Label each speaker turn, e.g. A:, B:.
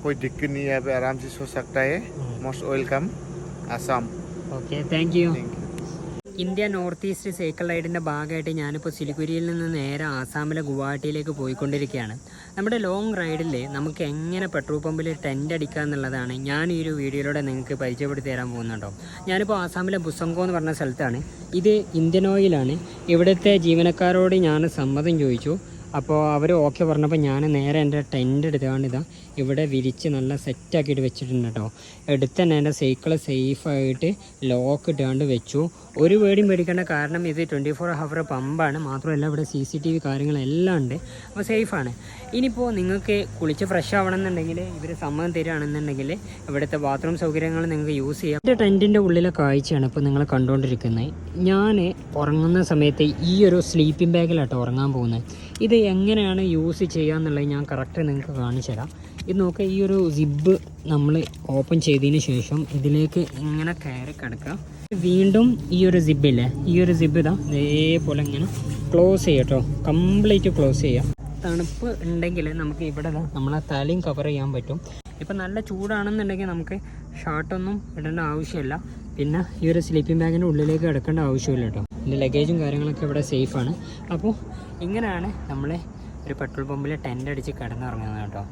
A: कोई दिक्कत नहीं है, यहाँ पे आराम से सो सकता है। Most welcome Assam.
B: Okay thank you.
A: Thank you.
B: India north east cycle റൈഡിൻ്റെ ഭാഗമായിട്ട് ഞാനിപ്പോൾ സിലിഗുരിയിൽ നിന്ന് നേരെ ആസാമിലെ ഗുവാഹട്ടിയിലേക്ക് പോയിക്കൊണ്ടിരിക്കുകയാണ്. നമ്മുടെ ലോങ് റൈഡിൽ നമുക്ക് എങ്ങനെ പെട്രോൾ പമ്പിൽ ടെൻ്റ് അടിക്കുക എന്നുള്ളതാണ് ഞാൻ ഈ ഒരു വീഡിയോയിലൂടെ നിങ്ങൾക്ക് പരിചയപ്പെടുത്തി തരാൻ പോകുന്നുണ്ടോ. ഞാനിപ്പോൾ ആസാമിലെ ബുസംഗോ എന്ന് പറഞ്ഞ സ്ഥലത്താണ്. ഇത് ഇന്ത്യൻ ഓയിലാണ്. ഇവിടുത്തെ ജീവനക്കാരോട് ഞാൻ സമ്മതം ചോദിച്ചു. അപ്പോൾ അവർ ഓക്കെ പറഞ്ഞപ്പോൾ ഞാൻ നേരെ എൻ്റെ ടെൻ്റ് എടുത്തുകൊണ്ട് ഇതാ ഇവിടെ വിരിച്ച് നല്ല സെറ്റാക്കിയിട്ട് വെച്ചിട്ടുണ്ട് കേട്ടോ. എടുത്ത് തന്നെ എൻ്റെ സൈക്കിൾ സേഫായിട്ട് ലോക്ക് ഇട്ടുകൊണ്ട് വെച്ചു. ഒരു പേടിയും പേടിക്കേണ്ട, കാരണം ഇത് 24 ഹവർ പമ്പാണ്. മാത്രമല്ല ഇവിടെ CCTV കാര്യങ്ങളെല്ലാം ഉണ്ട്. അപ്പോൾ സേഫാണ്. ഇനിയിപ്പോൾ നിങ്ങൾക്ക് കുളിച്ച് ഫ്രഷ് ആവണമെന്നുണ്ടെങ്കിൽ ഇവർ സമ്മതം തരികയാണെന്നുണ്ടെങ്കിൽ ഇവിടുത്തെ ബാത്റൂം സൗകര്യങ്ങൾ നിങ്ങൾക്ക് യൂസ് ചെയ്യാം. എൻ്റെ ടെൻറ്റിൻ്റെ ഉള്ളിലെ കാഴ്ചയാണ് ഇപ്പോൾ നിങ്ങൾ കണ്ടുകൊണ്ടിരിക്കുന്നത്. ഞാൻ ഉറങ്ങുന്ന സമയത്ത് ഈ ഒരു സ്ലീപ്പിംഗ് ബാഗിലാട്ടോ ഉറങ്ങാൻ പോകുന്നത്. ഇത് എങ്ങനെയാണ് യൂസ് ചെയ്യുക എന്നുള്ളത് ഞാൻ കറക്റ്റ് നിങ്ങൾക്ക് കാണിച്ചു തരാം. ഇത് നോക്കുക, ഈ ഒരു സിബ് നമ്മൾ ഓപ്പൺ ചെയ്തതിന് ശേഷം ഇതിലേക്ക് ഇങ്ങനെ കയറി കിടക്കുക. വീണ്ടും ഈ ഒരു സിബില്ലേ, ഈ ഒരു സിബ് ഇതാ ഇതേപോലെ ഇങ്ങനെ ക്ലോസ് ചെയ്യുക കേട്ടോ. കംപ്ലീറ്റ് ക്ലോസ് ചെയ്യുക. തണുപ്പ് ഉണ്ടെങ്കിൽ നമുക്ക് ഇവിടെ നമ്മളെ തലയും കവർ ചെയ്യാൻ പറ്റും. ഇപ്പം നല്ല ചൂടാണെന്നുണ്ടെങ്കിൽ നമുക്ക് ഷർട്ടൊന്നും ഇടേണ്ട ആവശ്യമില്ല. പിന്നെ ഈ ഒരു സ്ലീപ്പിംഗ് ബാഗിൻ്റെ ഉള്ളിലേക്ക് കിടക്കേണ്ട ആവശ്യമില്ല കേട്ടോ. എൻ്റെ ലഗേജും കാര്യങ്ങളൊക്കെ ഇവിടെ സേഫാണ്. അപ്പോൾ ഇങ്ങനെയാണ് നമ്മൾ ഒരു പെട്രോൾ പമ്പിൽ ടെൻ്റ് അടിച്ച് കിടന്നുറങ്ങുന്നത് കേട്ടോ.